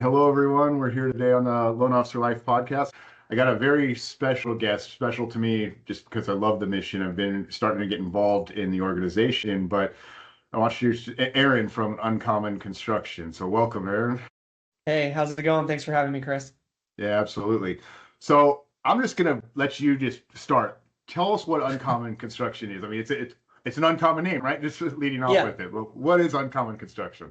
Hello, everyone. We're here today on the Loan Officer Life podcast. I got a very special guest, special to me just because I love the mission. I've been starting to get involved in the organization, but I want you to Aaron from unCommon Construction. So welcome, Aaron. Hey, how's it going? Thanks for having me, Chris. Yeah, absolutely. So I'm just gonna let you just start. Tell us what uncommon construction is. I mean, it's an uncommon name, right? Just leading off Yeah. with it. Well, what is uncommon construction?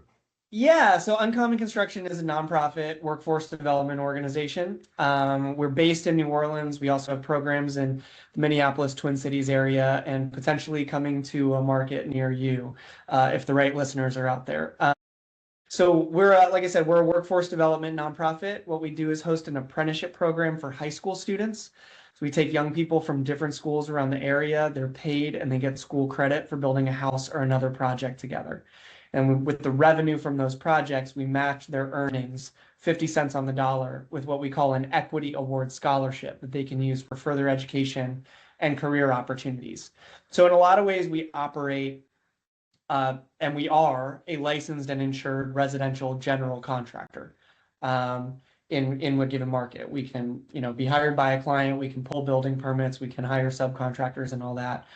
Yeah, so unCommon Construction is a nonprofit workforce development organization. We're based in New Orleans. We also have programs in the Minneapolis, Twin Cities area and potentially coming to a market near you if the right listeners are out there. So we're, like I said, we're a workforce development nonprofit. What we do is host an apprenticeship program for high school students. So we take young people from different schools around the area. They're paid and they get school credit for building a house or another project together. And with the revenue from those projects, we match their earnings 50 cents on the dollar with what we call an equity award scholarship that they can use for further education and career opportunities. So in a lot of ways, we operate and we are a licensed and insured residential general contractor in a given market. We can, be hired by a client. We can pull building permits. We can hire subcontractors and all that.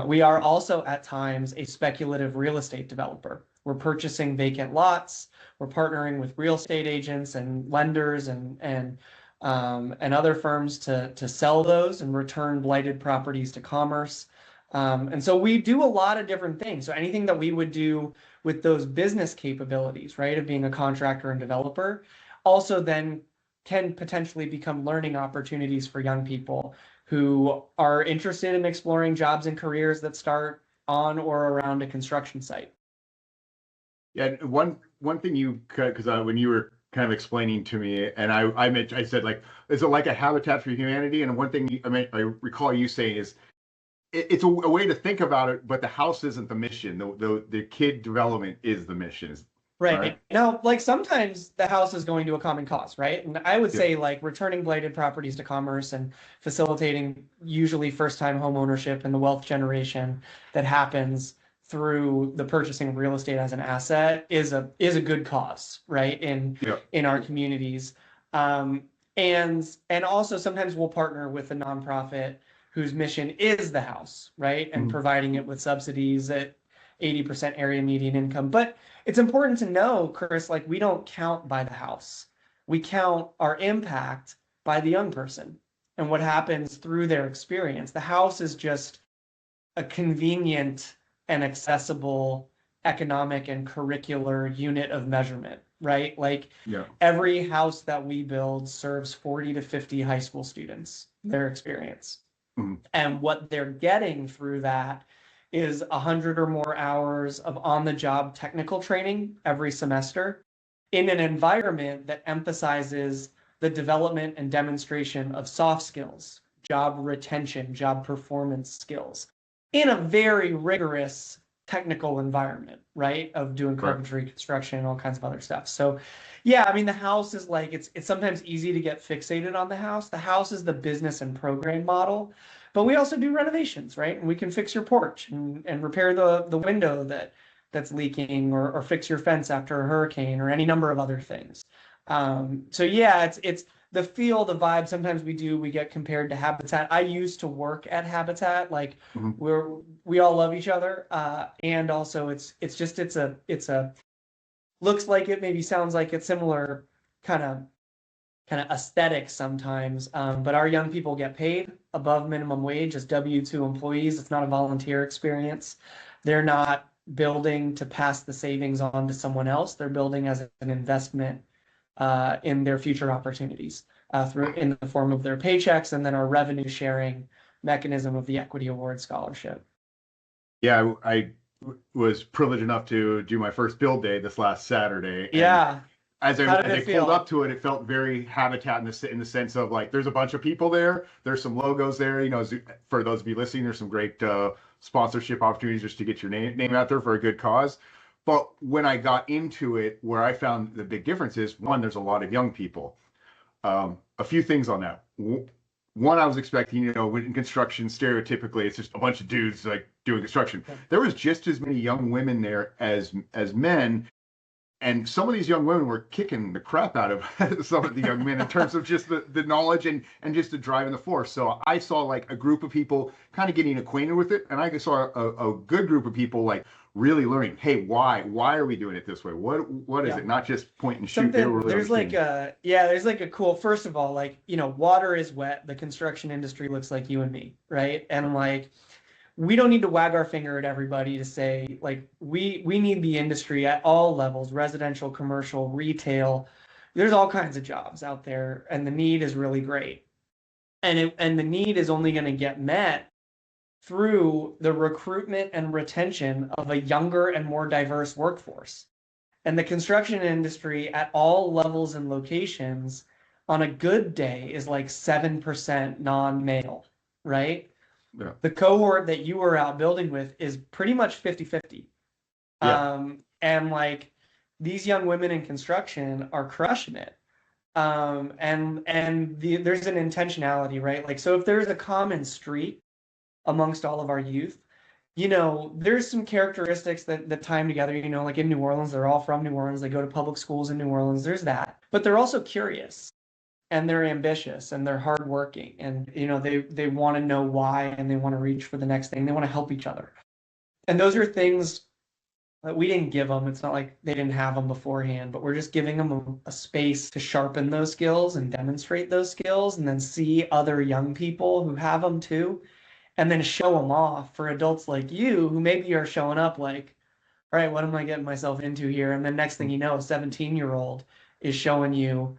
We are also at times a speculative real estate developer. We're purchasing vacant lots. We're partnering with real estate agents and lenders and other firms to sell those and return blighted properties to commerce. And so we do a lot of different things. So anything that we would do with those business capabilities, right, of being a contractor and developer, also then can potentially become learning opportunities for young people who are interested in exploring jobs and careers that start on or around a construction site. Yeah, one thing you because when you were kind of explaining to me, and I said like, is it like a Habitat for Humanity? And one thing I recall you saying is it's a way to think about it, but the house isn't the mission. The kid development is the mission. Right? Right. Now, like sometimes the house is going to a common cause, right? And I would Yeah. say like returning blighted properties to commerce and facilitating usually first-time home ownership and the wealth generation that happens through the purchasing of real estate as an asset is a good cause, right? Yeah. In our communities. Um, and also sometimes we'll partner with a nonprofit whose mission is the house, right? And Mhm. providing it with subsidies at 80% area median income. But it's important to know, Chris, like we don't count by the house. We count our impact by the young person and what happens through their experience. The house is just a convenient and accessible economic and curricular unit of measurement, right? Like Yeah. every house that we build serves 40 to 50 high school students, their experience. Mhm. And what they're getting through that is 100 or more hours of on-the-job technical training every semester in an environment that emphasizes the development and demonstration of soft skills, job retention, job performance skills in a very rigorous technical environment, right? Of doing Right. carpentry, construction, and all kinds of other stuff. So yeah, I mean the house is like it's sometimes easy to get fixated on the house. The house is the business and program model, but we also do renovations, right? And we can fix your porch and repair the window that's leaking or fix your fence after a hurricane or any number of other things. So yeah, it's the feel, the vibe. Sometimes we get compared to Habitat. I used to work at Habitat, like Mhm. we all love each other. And also it's a looks like it, maybe sounds like it's similar kind of kind of aesthetic sometimes. But our young people get paid above minimum wage as W-2 employees. It's not a volunteer experience. They're not building to pass the savings on to someone else. They're building as an investment in their future opportunities through in the form of their paychecks and then our revenue sharing mechanism of the equity award scholarship. Yeah, I was privileged enough to do my first build day this last Saturday, and Yeah. as I How did as I it pulled up feel? to it, it felt very Habitat in the sense of like there's a bunch of people there. There's some logos there. For those of you listening, there's some great sponsorship opportunities just to get your name out there for a good cause. But when I got into it, where I found the big difference is one, there's a lot of young people. A few things on that. One, I was expecting, in construction, stereotypically, it's just a bunch of dudes like doing construction. There was just as many young women there as men, And some of these young women were kicking the crap out of some of the young men in terms of just the knowledge and just the drive and the force. So I saw like a group of people kind of getting acquainted with it. And I saw a good group of people like really learning, hey, why are we doing it this way? What is it? Not just point and shoot. They were really there's like there's like a cool, first of all, like, you know, water is wet. The construction industry looks like you and me, right? And like, we don't need to wag our finger at everybody to say, like, we need the industry at all levels, residential, commercial, retail. There's all kinds of jobs out there, and the need is really great. And the need is only going to get met through the recruitment and retention of a younger and more diverse workforce. And the construction industry at all levels and locations on a good day is like 7% non-male, right? Yeah. The cohort that you were out building with is pretty much 50-50. Yeah. And like, these young women in construction are crushing it. There's an intentionality, right? Like, so if there's a common streak amongst all of our youth, you know, there's some characteristics that tie them together. You know, like in New Orleans, they're all from New Orleans. They go to public schools in New Orleans. There's that. But they're also curious, and they're ambitious, and they're hardworking, and, you know, they want to know why, and they want to reach for the next thing. They want to help each other. And those are things that we didn't give them. It's not like they didn't have them beforehand, but we're just giving them a space to sharpen those skills and demonstrate those skills, and then see other young people who have them too, and then show them off for adults like you who maybe are showing up like, all right, what am I getting myself into here? And then next thing you know, a 17-year-old is showing you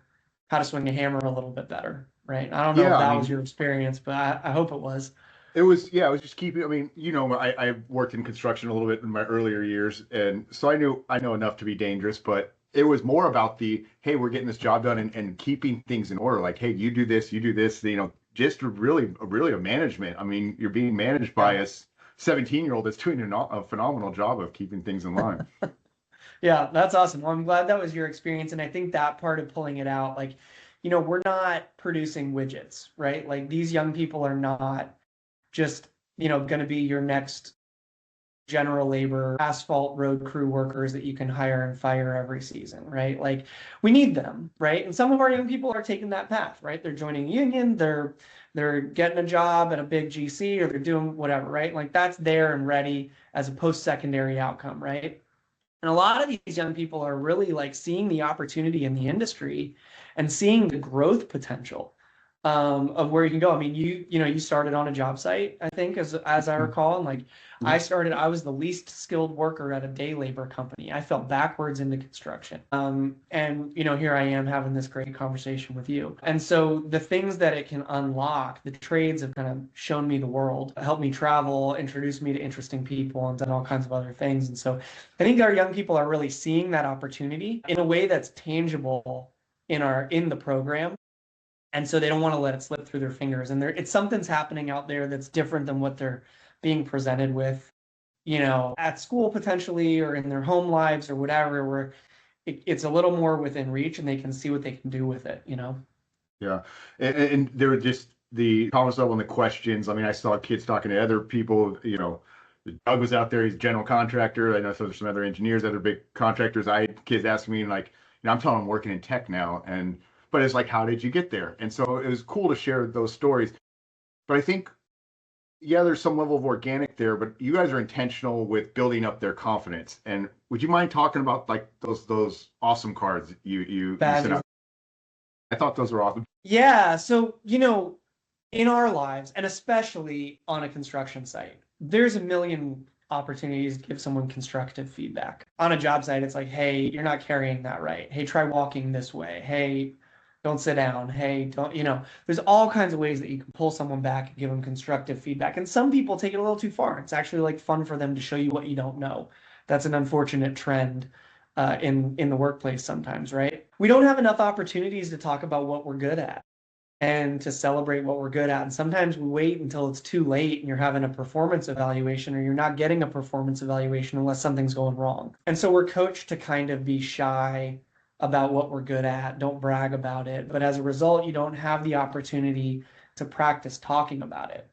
how to swing a hammer a little bit better, right? I don't know if that was your experience, but I hope it was. It was, yeah, it was just keeping, I mean, you know, I worked in construction a little bit in my earlier years. And so I know enough to be dangerous, but it was more about hey, we're getting this job done and keeping things in order. Like, hey, you do this, you know, just really a management. I mean, you're being managed by a 17-year-old that's doing a phenomenal job of keeping things in line. Yeah, that's awesome. Well, I'm glad that was your experience. And I think that part of pulling it out, like, you know, we're not producing widgets, right? Like, these young people are not just, you know, going to be your next general labor, asphalt road crew workers that you can hire and fire every season, right? Like, we need them, right? And some of our young people are taking that path, right? They're joining a union, they're getting a job at a big GC, or they're doing whatever, right? Like, that's there and ready as a post-secondary outcome, right? And a lot of these young people are really like seeing the opportunity in the industry and seeing the growth potential of where you can go. I mean, you know, you started on a job site, I think, as I recall, and like, I was the least skilled worker at a day labor company. I fell backwards into construction. And, you know, here I am having this great conversation with you. And so the things that it can unlock, the trades have kind of shown me the world, helped me travel, introduced me to interesting people, and done all kinds of other things. And so I think our young people are really seeing that opportunity in a way that's tangible in the program. And so they don't want to let it slip through their fingers. And it's something's happening out there that's different than what they're being presented with, you know, at school potentially, or in their home lives or whatever, where it's a little more within reach and they can see what they can do with it, you know? Yeah. And there were just the comments level and the questions. I mean, I saw kids talking to other people, you know, Doug was out there, he's a general contractor. I know so there's some other engineers, other big contractors. I had kids asking me, like, you know, I'm telling them I'm working in tech now. But it's like, how did you get there? And so it was cool to share those stories. But I think, yeah, there's some level of organic there, but you guys are intentional with building up their confidence. And would you mind talking about like those awesome cards you sent out? I thought those were awesome. Yeah. So, you know, in our lives, and especially on a construction site, there's a million opportunities to give someone constructive feedback. On a job site, it's like, hey, you're not carrying that right. Hey, try walking this way. Hey, don't sit down. Hey, don't, you know, there's all kinds of ways that you can pull someone back and give them constructive feedback. And some people take it a little too far. It's actually like fun for them to show you what you don't know. That's an unfortunate trend in the workplace sometimes, right? We don't have enough opportunities to talk about what we're good at and to celebrate what we're good at. And sometimes we wait until it's too late and you're having a performance evaluation, or you're not getting a performance evaluation unless something's going wrong. And so we're coached to kind of be shy about what we're good at, don't brag about it. But as a result, you don't have the opportunity to practice talking about it.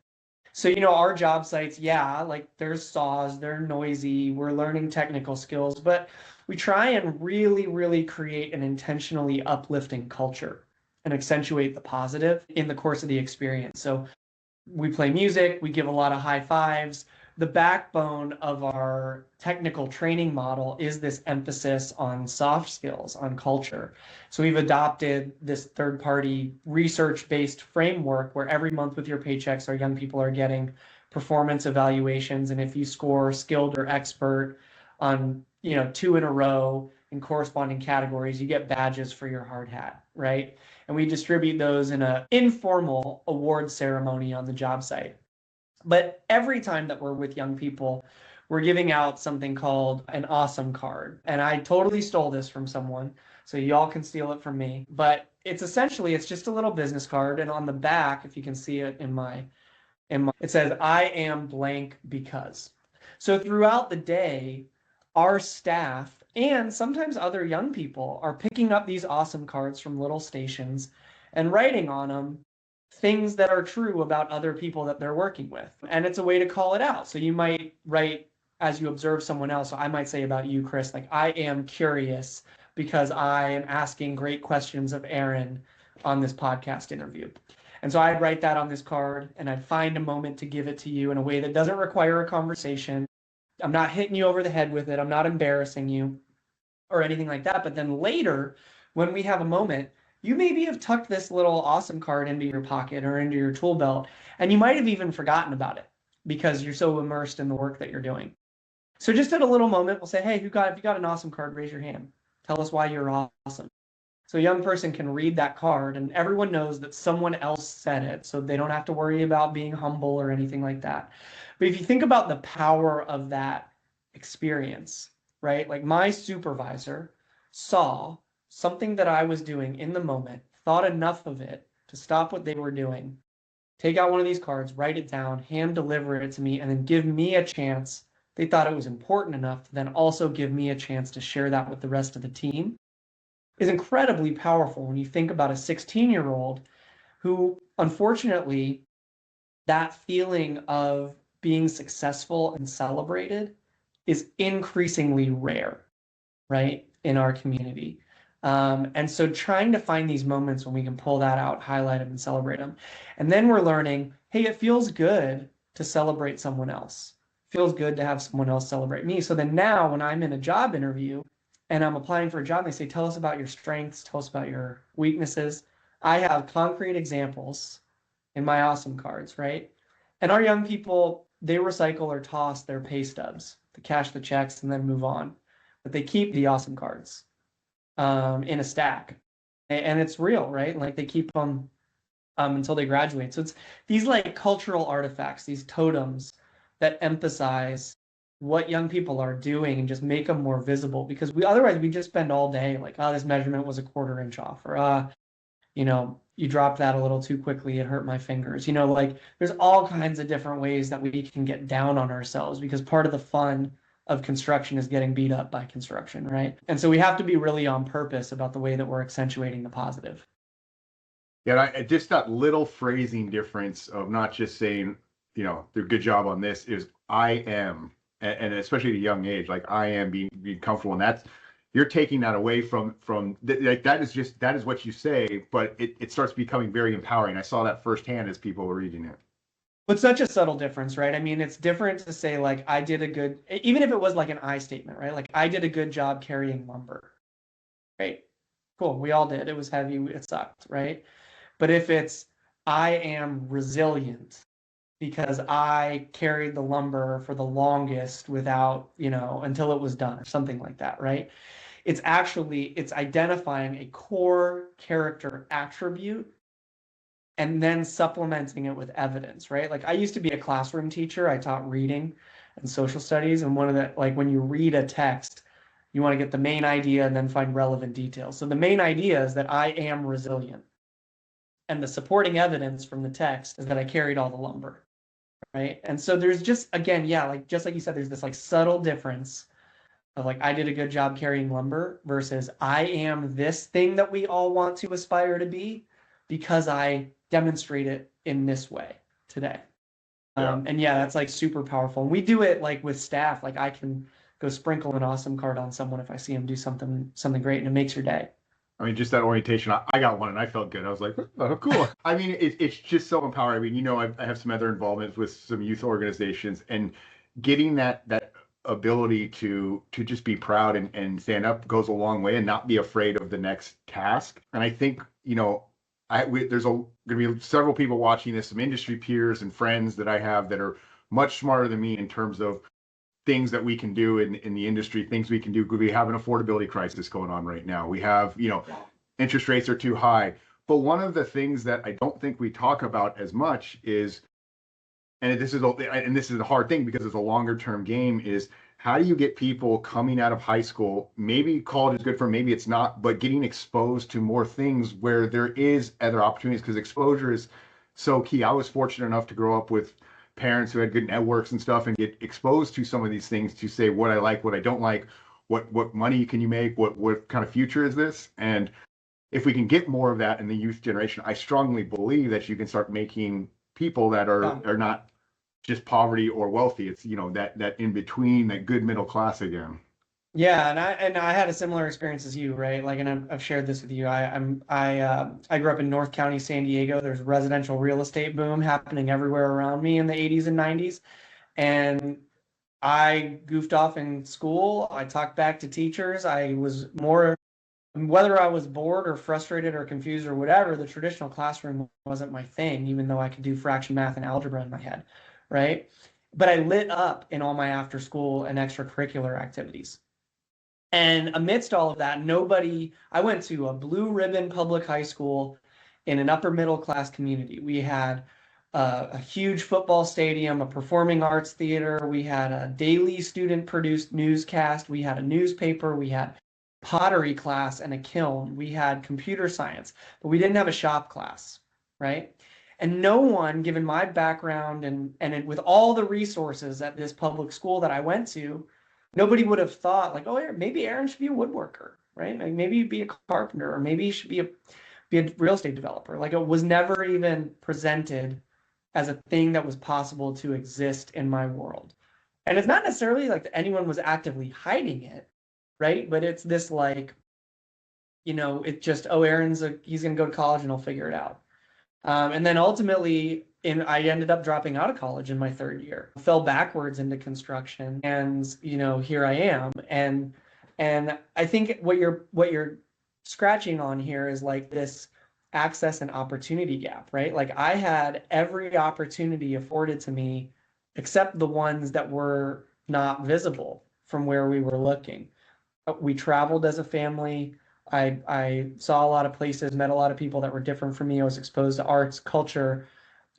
So, you know, our job sites, yeah, like there's saws, they're noisy, we're learning technical skills, but we try and really, really create an intentionally uplifting culture and accentuate the positive in the course of the experience. So we play music, we give a lot of high fives. The backbone of our technical training model is this emphasis on soft skills, on culture. So we've adopted this third-party research-based framework where every month with your paychecks, our young people are getting performance evaluations. And if you score skilled or expert on, 2 in a row in corresponding categories, you get badges for your hard hat, right? And we distribute those in an informal award ceremony on the job site. But every time that we're with young people, we're giving out something called an awesome card. And I totally stole this from someone, so y'all can steal it from me. But it's just a little business card. And on the back, if you can see it it says, I am blank because. So throughout the day, our staff and sometimes other young people are picking up these awesome cards from little stations and writing on them things that are true about other people that they're working with. And it's a way to call it out. So you might write as you observe someone else. So I might say about you, Chris, like, I am curious because I am asking great questions of Aaron on this podcast interview. And so I'd write that on this card and I'd find a moment to give it to you in a way that doesn't require a conversation. I'm not hitting you over the head with it. I'm not embarrassing you or anything like that. But then later, when we have a moment, you maybe have tucked this little awesome card into your pocket or into your tool belt, and you might have even forgotten about it because you're so immersed in the work that you're doing. So just at a little moment, we'll say, hey, if you got an awesome card, raise your hand. Tell us why you're awesome. So a young person can read that card and everyone knows that someone else said it, so they don't have to worry about being humble or anything like that. But if you think about the power of that experience, right? Like, my supervisor saw something that I was doing in the moment, thought enough of it to stop what they were doing, take out one of these cards, write it down, hand deliver it to me, and then give me a chance. They thought it was important enough to then also give me a chance to share that with the rest of the team, is incredibly powerful when you think about a 16-year-old who, unfortunately, that feeling of being successful and celebrated is increasingly rare, right, in our community. And so trying to find these moments when we can pull that out, highlight them, and celebrate them. And then we're learning, hey, it feels good to celebrate someone else. It feels good to have someone else celebrate me. So then now when I'm in a job interview and I'm applying for a job, they say, tell us about your strengths, tell us about your weaknesses. I have concrete examples in my awesome cards, right? And our young people, they recycle or toss their pay stubs to cash the checks and then move on. But they keep the awesome cards in a stack. And it's real, right? Like, they keep them until they graduate. So it's these like cultural artifacts, these totems that emphasize what young people are doing and just make them more visible, because otherwise we just spend all day like, oh, this measurement was a 1/4 inch off, or you dropped that a little too quickly, it hurt my fingers. Like, there's all kinds of different ways that we can get down on ourselves, because part of the fun of construction is getting beat up by construction, right? And so we have to be really on purpose about the way that we're accentuating the positive. Yeah, just that little phrasing difference of not just saying, do a good job on this, is I am, and especially at a young age, like, I am being comfortable, and you're taking that away from like, that is what you say, but it starts becoming very empowering. I saw that firsthand as people were reading it. But such a subtle difference, right? I mean, it's different to say, like, I did a good, even if it was like an I statement, right? Like, I did a good job carrying lumber, right? Cool, we all did. It was heavy, it sucked, right? But if it's, I am resilient because I carried the lumber for the longest without, until it was done, or something like that, right? It's identifying a core character attribute and then supplementing it with evidence, right? Like, I used to be a classroom teacher. I taught reading and social studies. And when you read a text, you want to get the main idea and then find relevant details. So the main idea is that I am resilient. And the supporting evidence from the text is that I carried all the lumber, right? And so there's just, again, just like you said, there's this like subtle difference of like, I did a good job carrying lumber versus I am this thing that we all want to aspire to be because I demonstrate it in this way today. And that's like super powerful. And we do it like with staff. Like, I can go sprinkle an awesome card on someone if I see them do something great, and it makes your day. I mean, just that orientation. I got one and I felt good. I was like, oh, cool. I mean, it's just so empowering. I mean, I have some other involvements with some youth organizations, and getting that ability to just be proud and stand up goes a long way, and not be afraid of the next task. And I think, there's going to be several people watching this, some industry peers and friends that I have that are much smarter than me in terms of things that we can do in the industry, things we can do. We have an affordability crisis going on right now. We have, interest rates are too high. But one of the things that I don't think we talk about as much is, and this is a hard thing because it's a longer term game, is how do you get people coming out of high school, maybe college is good for them, maybe it's not, but getting exposed to more things where there is other opportunities, because exposure is so key. I was fortunate enough to grow up with parents who had good networks and stuff, and get exposed to some of these things to say what I like, what I don't like, what money can you make, what kind of future is this. And if we can get more of that in the youth generation, I strongly believe that you can start making people that are not just poverty or wealthy. It's, that in between, that good middle class again. Yeah, and I had a similar experience as you, right? Like, and I've shared this with you. I grew up in North County, San Diego. There's residential real estate boom happening everywhere around me in the 80s and 90s. And I goofed off in school. I talked back to teachers. I was more, whether I was bored or frustrated or confused or whatever, the traditional classroom wasn't my thing, even though I could do fraction math and algebra in my head, right? But I lit up in all my after school and extracurricular activities. And amidst all of that, I went to a blue ribbon public high school in an upper middle class community. We had a huge football stadium, a performing arts theater. We had a daily student produced newscast. We had a newspaper. We had pottery class and a kiln. We had computer science, but we didn't have a shop class, right? And no one, given my background and with all the resources at this public school that I went to, nobody would have thought like, oh, maybe Aaron should be a woodworker, right? Like maybe he'd be a carpenter, or maybe he should be a real estate developer. Like, it was never even presented as a thing that was possible to exist in my world. And it's not necessarily like anyone was actively hiding it, right? But it's this like, it just, oh, he's going to go to college and he'll figure it out. And then ultimately, I ended up dropping out of college in my third year, fell backwards into construction, and here I am. And I think what you're scratching on here is like this access and opportunity gap, right? Like, I had every opportunity afforded to me except the ones that were not visible from where we were looking. We traveled as a family. I saw a lot of places, met a lot of people that were different from me. I was exposed to arts, culture,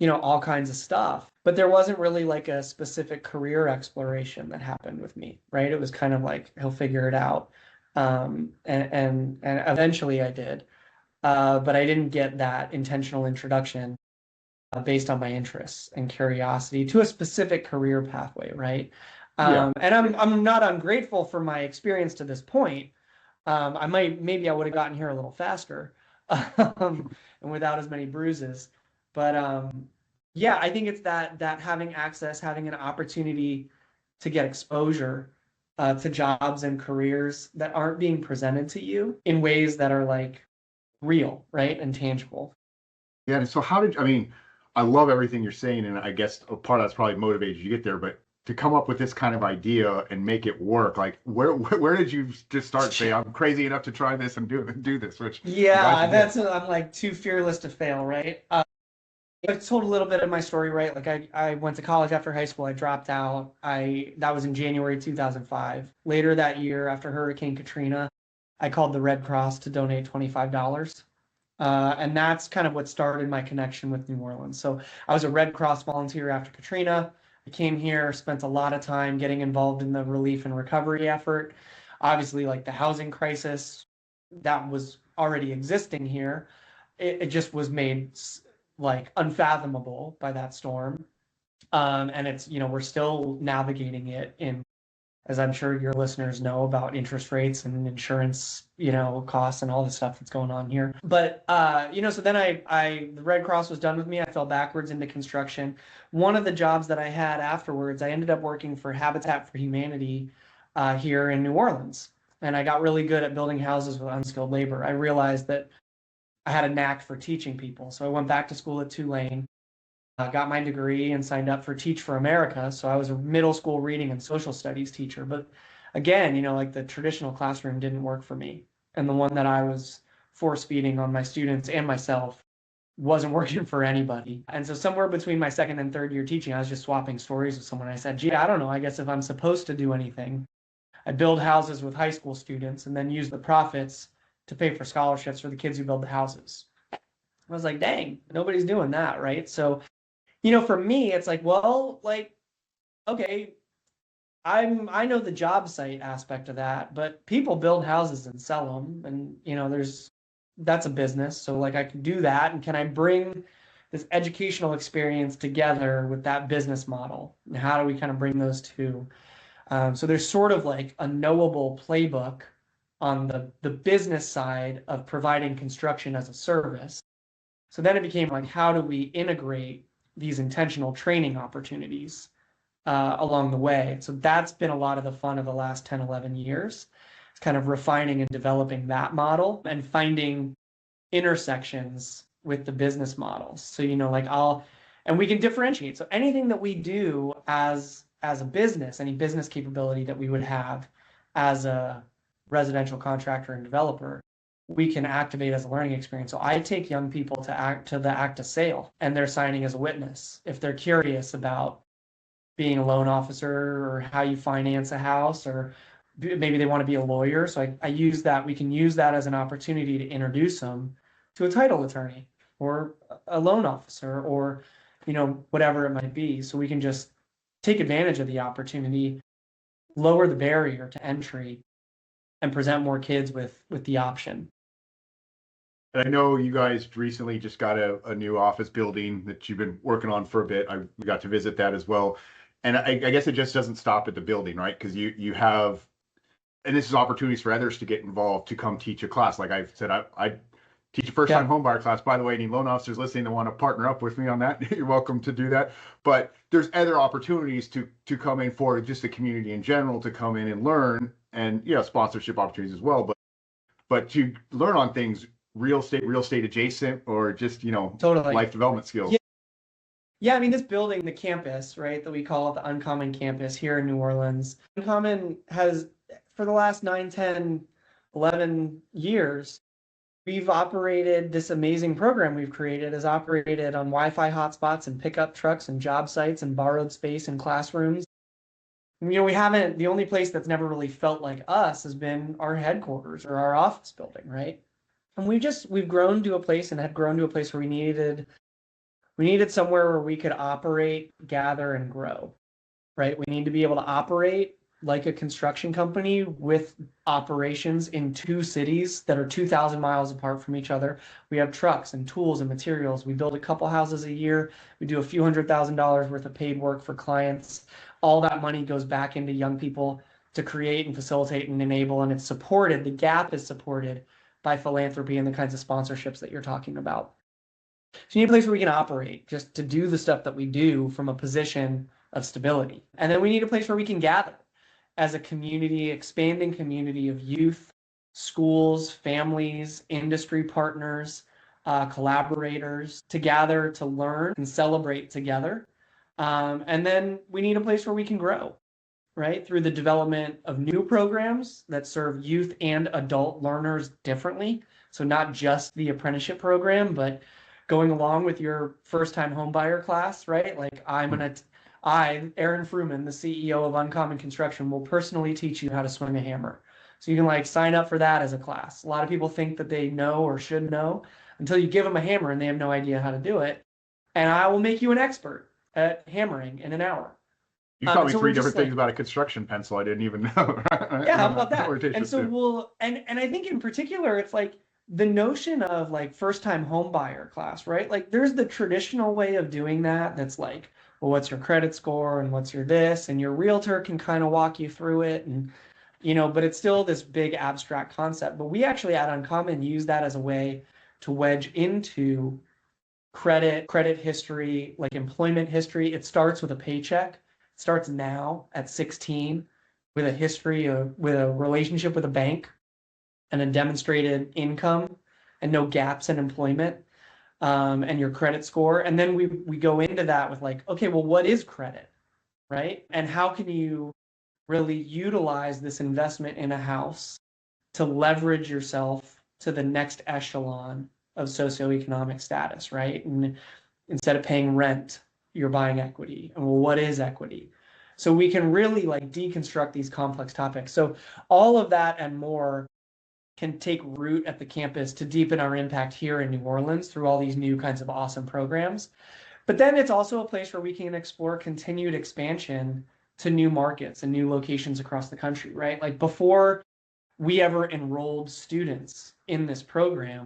all kinds of stuff. But there wasn't really like a specific career exploration that happened with me, right? It was kind of like, he'll figure it out. And eventually I did. But I didn't get that intentional introduction based on my interests and curiosity to a specific career pathway, right? Yeah. And I'm not ungrateful for my experience to this point. Maybe I would have gotten here a little faster, and without as many bruises. But yeah, I think it's that having access, having an opportunity to get exposure to jobs and careers that aren't being presented to you in ways that are like real, right, and tangible. Yeah. And so I love everything you're saying, and I guess a part of that's probably motivated you to get there, but to come up with this kind of idea and make it work, like where did you just start to say, I'm crazy enough to try this and do this, which I'm like too fearless to fail, right? I've told a little bit of my story, right? Like, I went to college after high school. I dropped out. That was in January 2005. Later that year, after Hurricane Katrina, I called the Red Cross to donate $25. And that's kind of what started my connection with New Orleans. So I was a Red Cross volunteer after Katrina. I came here, spent a lot of time getting involved in the relief and recovery effort. Obviously, like the housing crisis that was already existing here, it just was made like unfathomable by that storm. And it's, we're still navigating it as I'm sure your listeners know, about interest rates and insurance, costs and all the stuff that's going on here. But, so then the Red Cross was done with me. I fell backwards into construction. One of the jobs that I had afterwards, I ended up working for Habitat for Humanity here in New Orleans. And I got really good at building houses with unskilled labor. I realized that I had a knack for teaching people. So I went back to school at Tulane, got my degree, and signed up for Teach for America. So I was a middle school reading and social studies teacher. But again, like the traditional classroom didn't work for me. And the one that I was force feeding on my students and myself wasn't working for anybody. And so somewhere between my second and third year teaching, I was just swapping stories with someone. I said, gee, I don't know. I guess if I'm supposed to do anything, I build houses with high school students and then use the profits to pay for scholarships for the kids who build the houses. I was like, dang, nobody's doing that, right? So, for me, it's like, well, like, okay, I know the job site aspect of that, but people build houses and sell them, and that's a business. So like I can do that, and can I bring this educational experience together with that business model? And how do we kind of bring those two? So there's sort of like a knowable playbook on the business side of providing construction as a service. So then it became like, how do we integrate these intentional training opportunities along the way? So that's been a lot of the fun of the last 10, 11 years. It's kind of refining and developing that model and finding intersections with the business models. So, and we can differentiate. So anything that we do as a business, any business capability that we would have as a residential contractor and developer, we can activate as a learning experience. So I take young people to the act of sale, and they're signing as a witness. If they're curious about being a loan officer or how you finance a house, or maybe they want to be a lawyer. So I use that. We can use that as an opportunity to introduce them to a title attorney or a loan officer, or, whatever it might be. So we can just take advantage of the opportunity, lower the barrier to entry, and present more kids with the option. And I know you guys recently just got a new office building that you've been working on for a bit. We got to visit that as well. And I guess it just doesn't stop at the building, right? Because you have, and this is opportunities for others to get involved, to come teach a class. Like I've said, I teach a first-time homebuyer class. By the way, any loan officers listening that want to partner up with me on that, you're welcome to do that. But there's other opportunities to come in for just the community in general, to come in and learn, and sponsorship opportunities as well. But to learn on things real estate adjacent, or just Totally. life development skills. Yeah, I mean, this building, the campus, right, that we call it the unCommon campus here in New Orleans. unCommon has, for the last 9, 10, 11 years, we've operated this amazing program we've created, has operated on Wi-Fi hotspots and pickup trucks and job sites and borrowed space in classrooms. We haven't, the only place that's never really felt like us has been our headquarters or our office building, right? And we've grown to a place, and had grown to a place where we needed somewhere where we could operate, gather, and grow, right? We need to be able to operate like a construction company with operations in 2 cities that are 2,000 miles apart from each other. We have trucks and tools and materials. We build a couple houses a year. We do a few $100,000 worth of paid work for clients. All that money goes back into young people to create and facilitate and enable, and it's supported. The gap is supported by philanthropy and the kinds of sponsorships that you're talking about. So you need a place where we can operate, just to do the stuff that we do from a position of stability. And then we need a place where we can gather as a community, expanding community of youth, schools, families, industry partners, collaborators, to gather, to learn and celebrate together. And then we need a place where we can grow, right? Through the development of new programs that serve youth and adult learners differently. So not just the apprenticeship program, but going along with your first-time homebuyer class, right? Like Aaron Frumin, the CEO of unCommon Construction, will personally teach you how to swing a hammer. So you can sign up for that as a class. A lot of people think that they know or should know until you give them a hammer and they have no idea how to do it. And I will make you an expert at hammering in an hour. You taught me 3 different things about a construction pencil I didn't even know. Yeah, how about that? And so and I think in particular, it's like the notion of first-time homebuyer class, right? There's the traditional way of doing that. That's well, what's your credit score and what's your this, and your realtor can kind of walk you through it, and but it's still this big abstract concept. But we actually at unCommon use that as a way to wedge into credit history, like employment history. It starts with a paycheck. It starts now at 16. with a history of, with a relationship with a bank and a demonstrated income and no gaps in employment, and your credit score. And then we go into that with like, okay, well, what is credit, right? And how can you really utilize this investment in a house to leverage yourself to the next echelon of socioeconomic status, right? And instead of paying rent, you're buying equity. And well, what is equity? So we can really like deconstruct these complex topics. So all of that and more can take root at the campus to deepen our impact here in New Orleans through all these new kinds of awesome programs. But then it's also a place where we can explore continued expansion to new markets and new locations across the country, right? Like before we ever enrolled students in this program,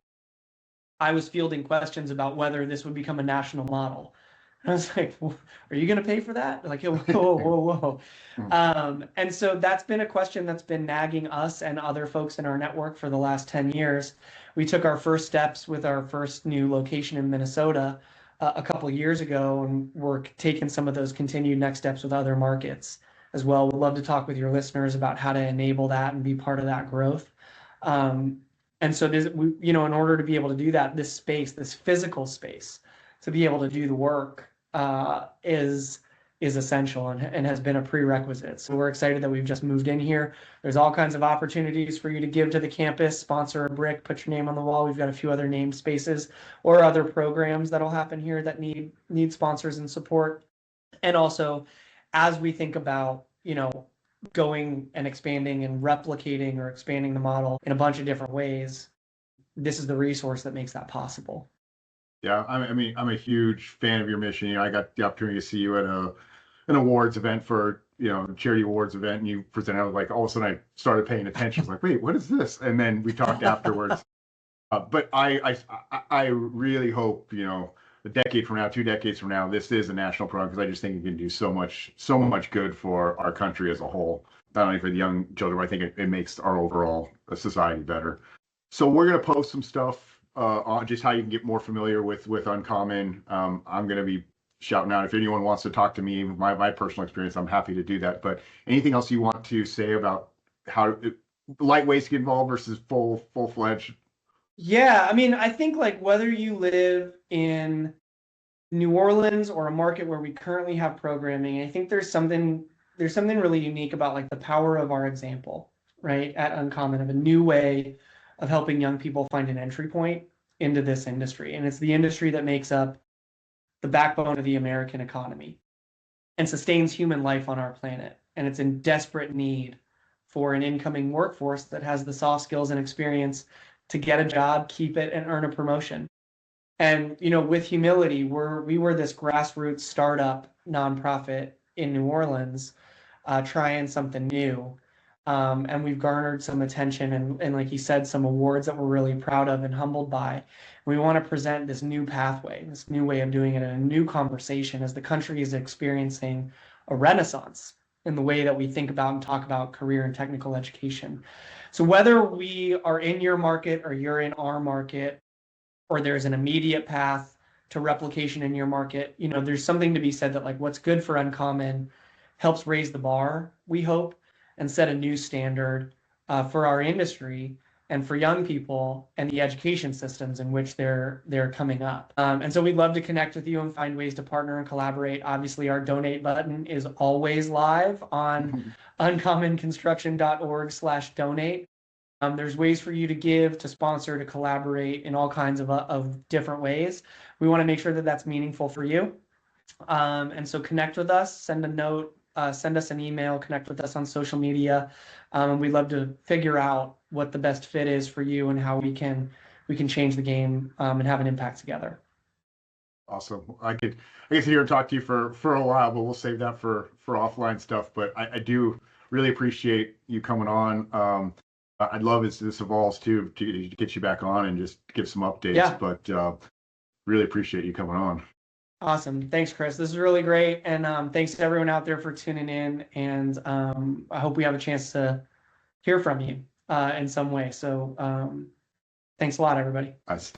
I was fielding questions about whether this would become a national model. I was like, well, are you going to pay for that? Like, whoa, whoa, whoa. And so that's been a question that's been nagging us and other folks in our network for the last 10 years. We took our first steps with our first new location in Minnesota a couple of years ago, and we're taking some of those continued next steps with other markets as well. We'd love to talk with your listeners about how to enable that and be part of that growth. And so this, in order to be able to do that, this space, this physical space, to be able to do the work is essential and has been a prerequisite. So we're excited that we've just moved in here. There's all kinds of opportunities for you to give to the campus, sponsor a brick, put your name on the wall. We've got a few other named spaces or other programs that'll happen here that need sponsors and support. And also, as we think about, going and expanding and replicating or expanding the model in a bunch of different ways, this is the resource that makes that possible. Yeah, I mean, I'm a huge fan of your mission. I got the opportunity to see you at an awards event for, charity awards event, and you presented. I was like, all of a sudden, I started paying attention. I was like, wait, what is this? And then we talked afterwards. But I really hope, a decade from now, 2 decades from now, this is a national program, because I just think it can do so much good for our country as a whole. Not only for the young children, but I think it makes our overall society better. So we're gonna post some stuff on just how you can get more familiar with unCommon. I'm going to be shouting out if anyone wants to talk to me, my personal experience. I'm happy to do that. But anything else you want to say about how light ways to get involved versus full-fledged? Yeah, I mean, I think like whether you live in New Orleans or a market where we currently have programming, I think there's something really unique about like the power of our example, right? At unCommon, of a new way of helping young people find an entry point into this industry. And it's the industry that makes up the backbone of the American economy and sustains human life on our planet. And it's in desperate need for an incoming workforce that has the soft skills and experience to get a job, keep it, and earn a promotion. And, with humility, we were this grassroots startup nonprofit in New Orleans, trying something new. And we've garnered some attention and like you said, some awards that we're really proud of and humbled by. We want to present this new pathway, this new way of doing it, and a new conversation as the country is experiencing a renaissance in the way that we think about and talk about career and technical education. So whether we are in your market or you're in our market, or there's an immediate path to replication in your market, there's something to be said that like what's good for unCommon helps raise the bar, we hope, and set a new standard for our industry and for young people and the education systems in which they're coming up. And so we'd love to connect with you and find ways to partner and collaborate. Obviously, our donate button is always live on uncommonconstruction.org/donate. There's ways for you to give, to sponsor, to collaborate in all kinds of different ways. We want to make sure that that's meaningful for you. And so connect with us, send a note, send us an email, connect with us on social media. And we'd love to figure out what the best fit is for you and how we can change the game and have an impact together. Awesome. I could sit here and talk to you for a while, but we'll save that for offline stuff. But I do really appreciate you coming on. I'd love as this evolves too to get you back on and just give some updates. Yeah. But really appreciate you coming on. Awesome. Thanks, Chris. This is really great. And thanks to everyone out there for tuning in. And I hope we have a chance to hear from you in some way. So thanks a lot, everybody.